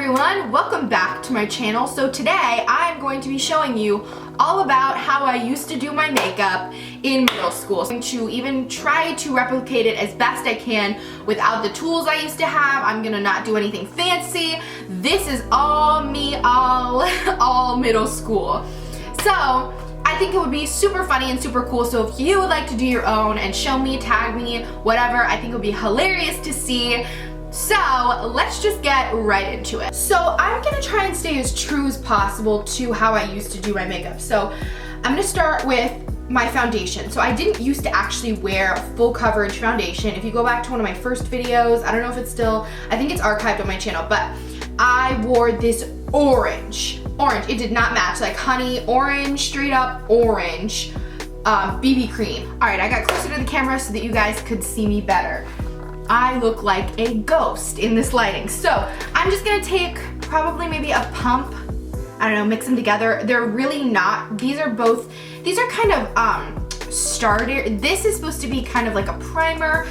everyone, welcome back to my channel. So today I'm going to be showing you all about how I used to do my makeup in middle school. I'm going to even try to replicate it as best I can without the tools I used to have. I'm gonna not do anything fancy. This is all me, all middle school. So I think it would be super funny and super cool. So if you would like to do your own and show me, tag me, whatever, I think it would be hilarious to see. So let's just get right into it. So I'm gonna try and stay as true as possible to how I used to do my makeup. So I'm gonna start with my foundation. So I didn't used to actually wear full coverage foundation. If you go back to one of my first videos, I don't know if it's still, I think it's archived on my channel, but I wore this orange. It did not match, like honey orange, straight up orange BB cream. All right, I got closer to the camera so that you guys could see me better. I look like a ghost in this lighting. So I'm just gonna take probably maybe a pump, I don't know, mix them together. They're really not, these are kind of starter. This is supposed to be kind of like a primer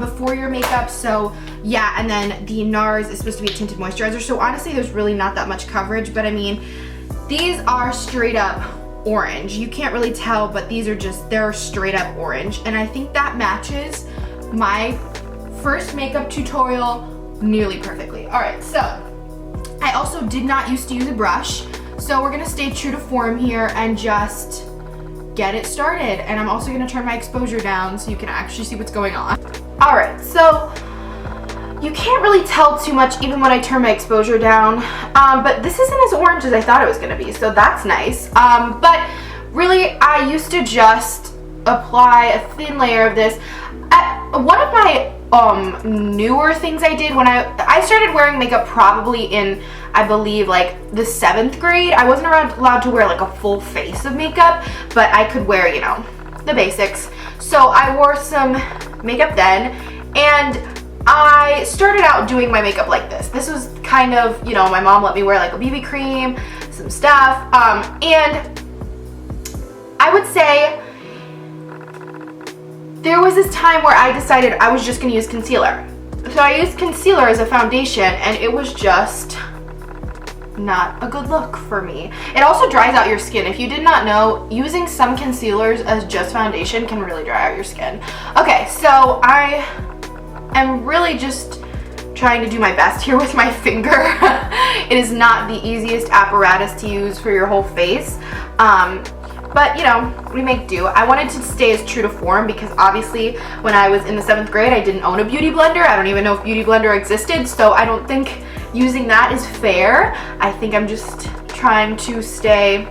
before your makeup. So yeah, and then the Nars is supposed to be a tinted moisturizer. So honestly, there's really not that much coverage, but I mean, these are straight up orange. You can't really tell, but these are just, they're straight up orange. And I think that matches my first makeup tutorial nearly perfectly. All right, so I also did not used to use a brush, so we're gonna stay true to form here and just get it started. And I'm also gonna turn my exposure down so you can actually see what's going on. All right, so you can't really tell too much even when I turn my exposure down, but this isn't as orange as I thought it was gonna be, so that's nice. But really, I used to just apply a thin layer of this. One of my newer things I did when I started wearing makeup probably in, I believe, like the 7th grade. I wasn't allowed to wear like a full face of makeup, but I could wear, you know, the basics. So I wore some makeup then, and I started out doing my makeup like this. This was kind of, you know, my mom let me wear like a BB cream, some stuff, and I would say there was this time where I decided I was just gonna use concealer. So I used concealer as a foundation, and it was just not a good look for me. It also dries out your skin. If you did not know, using some concealers as just foundation can really dry out your skin. Okay, so I am really just trying to do my best here with my finger. It is not the easiest apparatus to use for your whole face. But you know, we make do. I wanted to stay as true to form because obviously when I was in the 7th grade, I didn't own a beauty blender. I don't even know if beauty blender existed, so I don't think using that is fair. I think I'm just trying to stay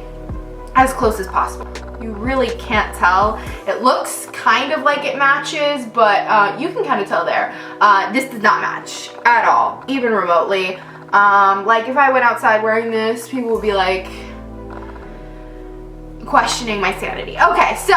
as close as possible. You really can't tell. It looks kind of like it matches, but you can kind of tell there. This does not match at all, even remotely. Like if I went outside wearing this, people would be like, questioning my sanity. Okay, so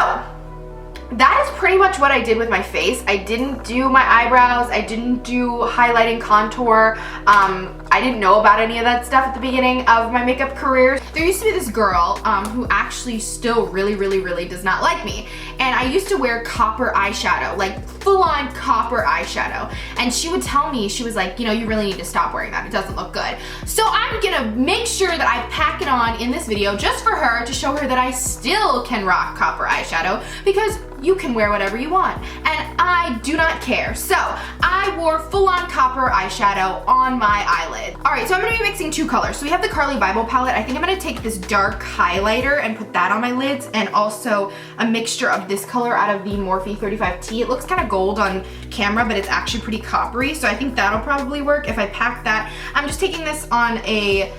that is pretty much what I did with my face. I didn't do my eyebrows. I didn't do highlighting, contour. I didn't know about any of that stuff at the beginning of my makeup career. There used to be this girl who actually still really does not like me. And I used to wear copper eyeshadow, like full-on copper eyeshadow. And she would tell me, she was like, you know, you really need to stop wearing that. It doesn't look good. So I'm gonna make sure that I pack it on in this video just for her, to show her that I still can rock copper eyeshadow, because you can wear whatever you want, and I do not care. So I wore full-on copper eyeshadow on my eyelid. All right, so I'm gonna be mixing two colors. So we have the Carli Bybel palette. I think I'm gonna take this dark highlighter and put that on my lids, and also a mixture of this color out of the Morphe 35T. It looks kind of gold on camera, but it's actually pretty coppery, so I think that'll probably work if I pack that. I'm just taking this on a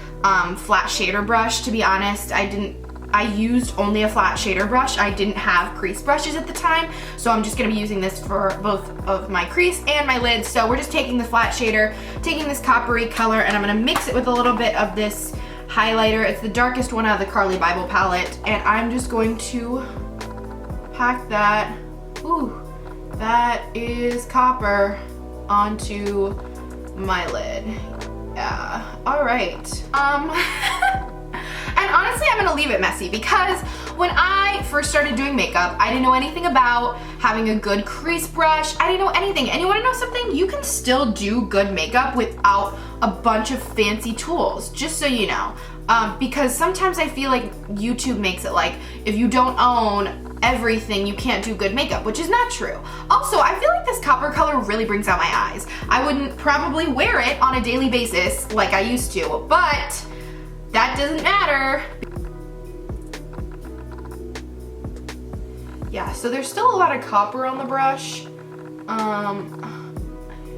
flat shader brush. To be honest, I used only a flat shader brush. I didn't have crease brushes at the time, so I'm just gonna be using this for both of my crease and my lids. So we're just taking the flat shader, taking this coppery color, and I'm gonna mix it with a little bit of this highlighter. It's the darkest one out of the Carli Bybel palette, and I'm just going to pack that, ooh, that is copper, onto my lid. Yeah, all right. And honestly, I'm gonna leave it messy because when I first started doing makeup, I didn't know anything about having a good crease brush. I didn't know anything. And you wanna know something? You can still do good makeup without a bunch of fancy tools, just so you know. Because sometimes I feel like YouTube makes it like, if you don't own everything, you can't do good makeup, which is not true. Also, I feel like this copper color really brings out my eyes. I wouldn't probably wear it on a daily basis like I used to, but that doesn't matter. Yeah, so there's still a lot of copper on the brush.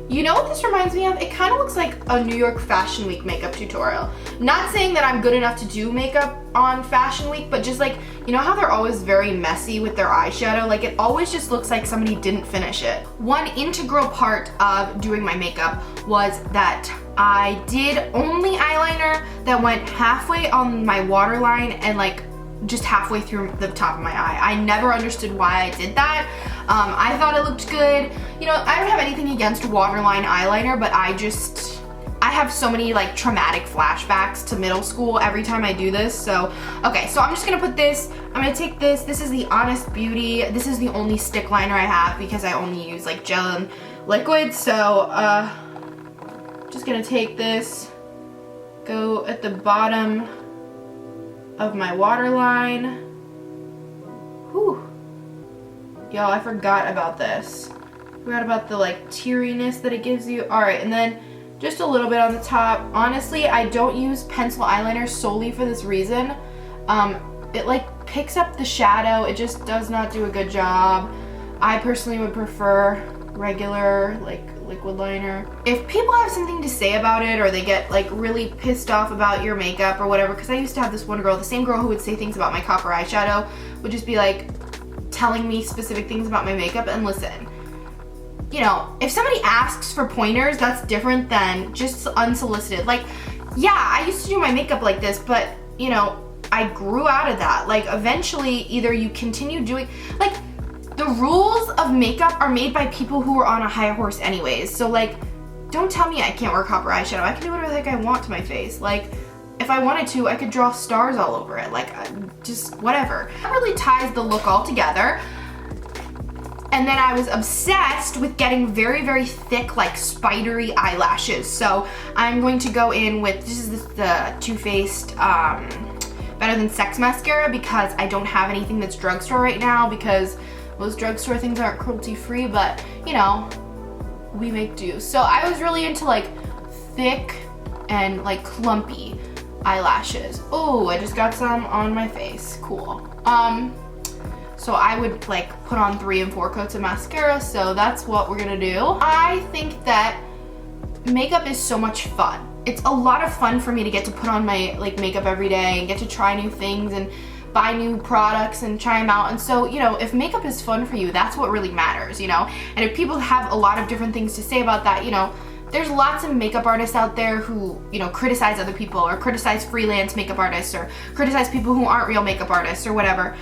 You know what this reminds me of? It kind of looks like a New York Fashion Week makeup tutorial. Not saying that I'm good enough to do makeup on Fashion Week, but just like, you know how they're always very messy with their eyeshadow? Like, it always just looks like somebody didn't finish it. One integral part of doing my makeup was that I did only eyeliner that went halfway on my waterline and like just halfway through the top of my eye. I never understood why I did that. I thought it looked good. You know, I don't have anything against waterline eyeliner, but I have so many like traumatic flashbacks to middle school every time I do this. So, okay, so I'm just gonna put this, I'm gonna take this. This is the Honest Beauty. This is the only stick liner I have because I only use like gel and liquid. So, just gonna take this, go at the bottom of my waterline. Whew. Y'all, I forgot about this. Forgot about the like teariness that it gives you. Alright, and then just a little bit on the top. Honestly, I don't use pencil eyeliner solely for this reason. It like picks up the shadow. It just does not do a good job. I personally would prefer regular like liquid liner. If people have something to say about it, or they get like really pissed off about your makeup or whatever, because I used to have this one girl, the same girl who would say things about my copper eyeshadow, would just be like telling me specific things about my makeup. And listen, you know, if somebody asks for pointers, that's different than just unsolicited. Like, yeah, I used to do my makeup like this, but you know, I grew out of that. Like, eventually either you continue doing, like, the rules of makeup are made by people who are on a high horse anyways. So like, don't tell me I can't wear copper eyeshadow. I can do whatever the heck I want to my face. Like, if I wanted to, I could draw stars all over it. Like, just whatever. That really ties the look all together. And then I was obsessed with getting very, very thick, like spidery eyelashes. So I'm going to go in with, this is the Too Faced Better Than Sex mascara, because I don't have anything that's drugstore right now, because most drugstore things aren't cruelty-free, but you know, we make do. So I was really into like thick and like clumpy eyelashes. Oh, I just got some on my face. Cool. So I would like put on 3 and 4 coats of mascara, so that's what we're gonna do. I think that makeup is so much fun. It's a lot of fun for me to get to put on my like makeup every day and get to try new things and buy new products and try them out. And so, you know, if makeup is fun for you, that's what really matters, you know? And if people have a lot of different things to say about that, you know, there's lots of makeup artists out there who, you know, criticize other people, or criticize freelance makeup artists, or criticize people who aren't real makeup artists or whatever.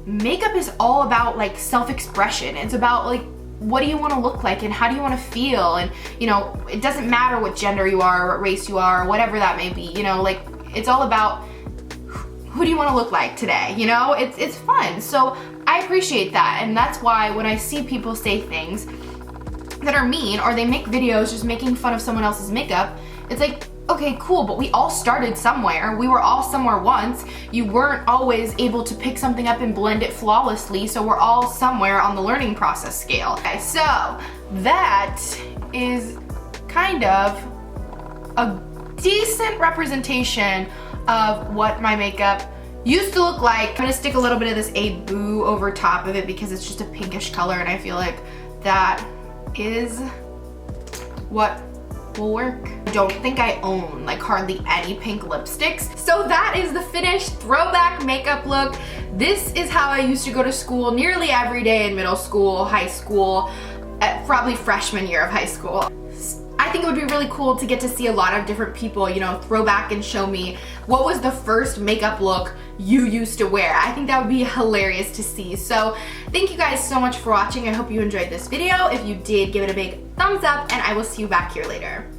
Makeup is all about like self-expression. It's about like, what do you want to look like and how do you want to feel? And you know, it doesn't matter what gender you are, or what race you are, or whatever that may be, you know, like it's all about who do you want to look like today, you know? It's fun. So I appreciate that, and that's why when I see people say things that are mean, or they make videos just making fun of someone else's makeup, it's like, okay, cool, but we all started somewhere. We were all somewhere once. You weren't always able to pick something up and blend it flawlessly, so we're all somewhere on the learning process scale. Okay, so that is kind of a decent representation of what my makeup used to look like. I'm gonna stick a little bit of this A Boo over top of it because it's just a pinkish color, and I feel like that is what will work. I don't think I own like hardly any pink lipsticks. So that is the finished throwback makeup look. This is how I used to go to school nearly every day in middle school, high school, probably freshman year of high school. I think it would be really cool to get to see a lot of different people, you know, throw back and show me what was the first makeup look you used to wear. I think that would be hilarious to see. So thank you guys so much for watching. I hope you enjoyed this video. If you did, give it a big thumbs up, and I will see you back here later.